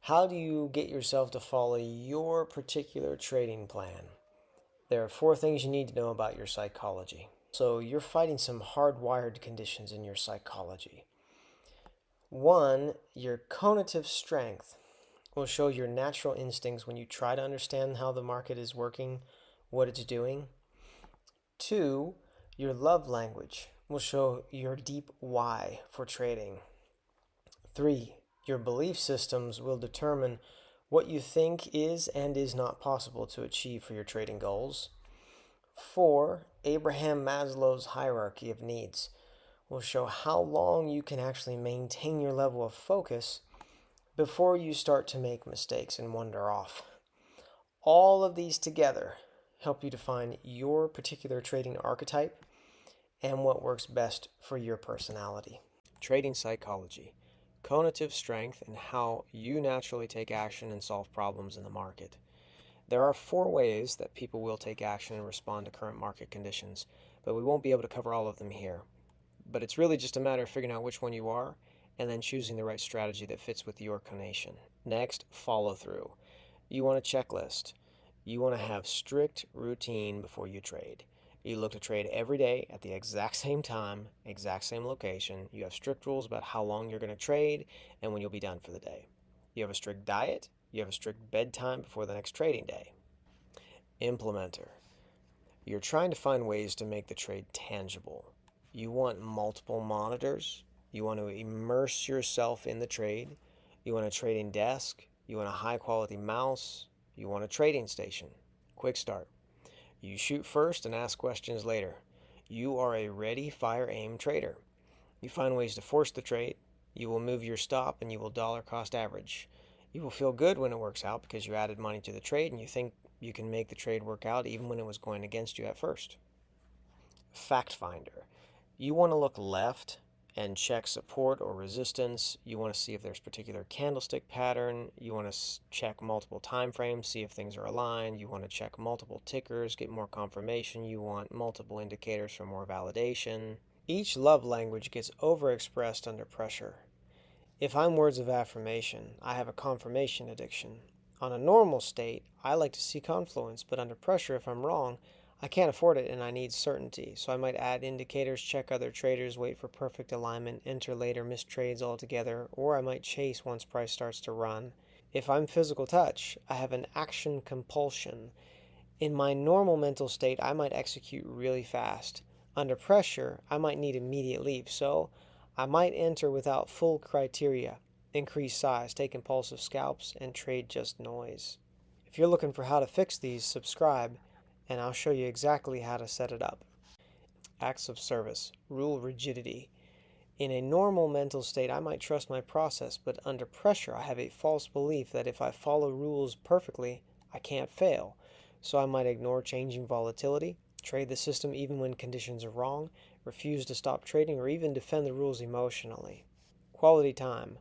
How do you get yourself to follow your particular trading plan? There are 4 things you need to know about your psychology. So you're fighting some hardwired conditions in your psychology. 1, your cognitive strength will show your natural instincts when you try to understand how the market is working, what it's doing. 2, your love language will show your deep why for trading. 3, your belief systems will determine what you think is and is not possible to achieve for your trading goals. 4, Abraham Maslow's hierarchy of needs will show how long you can actually maintain your level of focus before you start to make mistakes and wander off. All of these together help you define your particular trading archetype and what works best for your personality. Trading psychology, cognitive strength, and how you naturally take action and solve problems in the market. There are 4 ways that people will take action and respond to current market conditions, but we won't be able to cover all of them here. But it's really just a matter of figuring out which one you are and then choosing the right strategy that fits with your conation. Next, follow through. You want a checklist. You want to have strict routine before you trade. You look to trade every day at the exact same time, exact same location. You have strict rules about how long you're going to trade and when you'll be done for the day. You have a strict diet. You have a strict bedtime before the next trading day. Implementer. You're trying to find ways to make the trade tangible. You want multiple monitors. You want to immerse yourself in the trade. You want a trading desk. You want a high-quality mouse. You want a trading station. Quick start. You shoot first and ask questions later. You are a ready, fire, aim trader. You find ways to force the trade. You will move your stop and you will dollar cost average. You will feel good when it works out because you added money to the trade and you think you can make the trade work out even when it was going against you at first. Fact finder. You want to look left and check support or resistance. You want to see if there's particular candlestick pattern. You want to check multiple time frames, see if things are aligned. You want to check multiple tickers, get more confirmation. You want multiple indicators for more validation. Each love language gets overexpressed under pressure. If I'm words of affirmation, I have a confirmation addiction. On a normal state, I like to see confluence, but under pressure, if I'm wrong, I can't afford it and I need certainty, so I might add indicators, check other traders, wait for perfect alignment, enter later, miss trades altogether, or I might chase once price starts to run. If I'm physical touch, I have an action compulsion. In my normal mental state, I might execute really fast. Under pressure, I might need immediate leave, so I might enter without full criteria, increase size, take impulsive scalps, and trade just noise. If you're looking for how to fix these, subscribe, and I'll show you exactly how to set it up. Acts of service, rule rigidity. In a normal mental state, I might trust my process, but under pressure, I have a false belief that if I follow rules perfectly, I can't fail. So I might ignore changing volatility, trade the system even when conditions are wrong, refuse to stop trading, or even defend the rules emotionally. Quality time.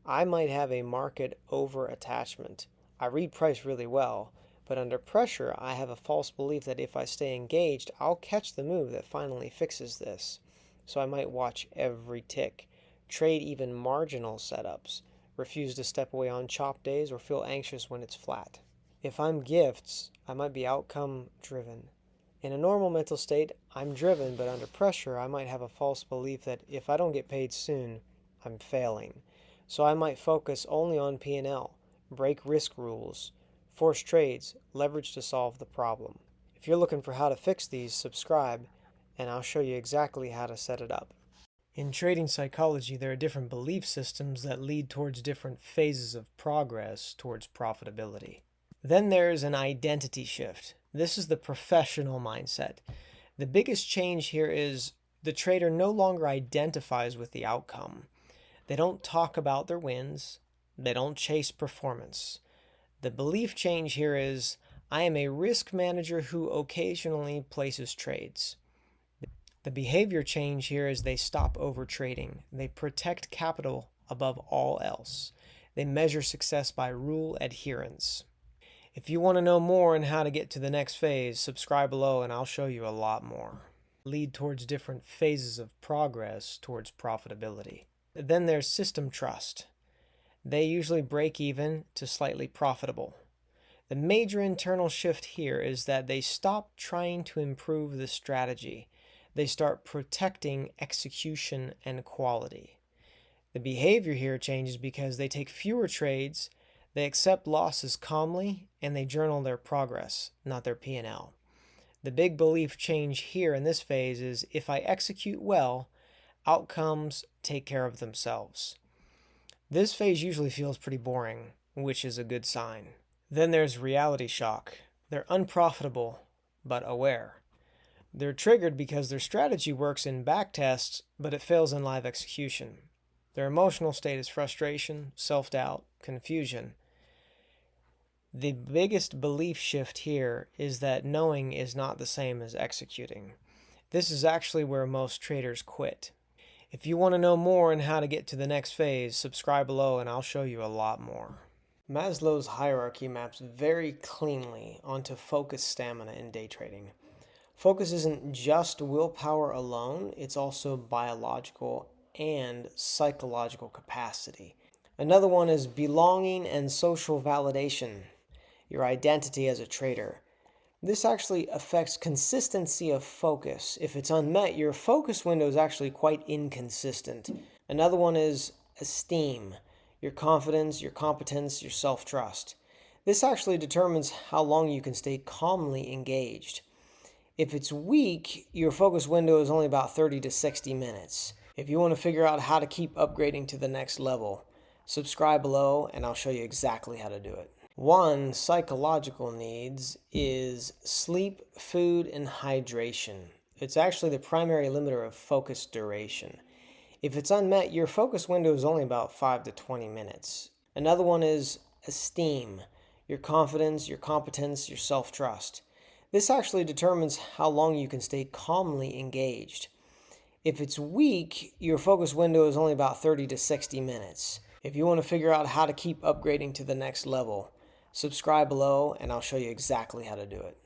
I might have a market over-attachment. I read price really well, but under pressure, I have a false belief that if I stay engaged, I'll catch the move that finally fixes this. So I might watch every tick, trade even marginal setups, refuse to step away on chop days, or feel anxious when it's flat. If I'm gifts, I might be outcome driven. In a normal mental state, I'm driven, but under pressure, I might have a false belief that if I don't get paid soon, I'm failing. So I might focus only on P&L, break risk rules, force trades, leverage to solve the problem. If you're looking for how to fix these, subscribe, and I'll show you exactly how to set it up. In trading psychology, there are different belief systems that lead towards different phases of progress towards profitability. Then there's an identity shift. This is the professional mindset. The biggest change here is the trader no longer identifies with the outcome. They don't talk about their wins. They don't chase performance. The belief change here is, I am a risk manager who occasionally places trades. The behavior change here is they stop overtrading. They protect capital above all else. They measure success by rule adherence. If you want to know more on how to get to the next phase, subscribe below and I'll show you a lot more. Lead towards different phases of progress towards profitability. Then there's system trust. They usually break even to slightly profitable. The major internal shift here is that they stop trying to improve the strategy. They start protecting execution and quality. The behavior here changes because they take fewer trades, they accept losses calmly, and they journal their progress, not their P&L. The big belief change here in this phase is if I execute well, outcomes take care of themselves. This phase usually feels pretty boring, which is a good sign. Then there's reality shock. They're unprofitable, but aware. They're triggered because their strategy works in backtests, but it fails in live execution. Their emotional state is frustration, self-doubt, confusion. The biggest belief shift here is that knowing is not the same as executing. This is actually where most traders quit. If you want to know more on how to get to the next phase, subscribe below and I'll show you a lot more. Maslow's hierarchy maps very cleanly onto focus stamina in day trading. Focus isn't just willpower alone, it's also biological and psychological capacity. Another one is belonging and social validation, your identity as a trader. This actually affects consistency of focus. If it's unmet, your focus window is actually quite inconsistent. Another one is esteem, your confidence, your competence, your self-trust. This actually determines how long you can stay calmly engaged. If it's weak, your focus window is only about 30 to 60 minutes. If you want to figure out how to keep upgrading to the next level, subscribe below and I'll show you exactly how to do it. One psychological needs is sleep, food, and hydration. It's actually the primary limiter of focus duration. If it's unmet, your focus window is only about 5 to 20 minutes. Another one is esteem, your confidence, your competence, your self-trust. This actually determines how long you can stay calmly engaged. If it's weak, your focus window is only about 30 to 60 minutes. If you want to figure out how to keep upgrading to the next level, subscribe below and I'll show you exactly how to do it.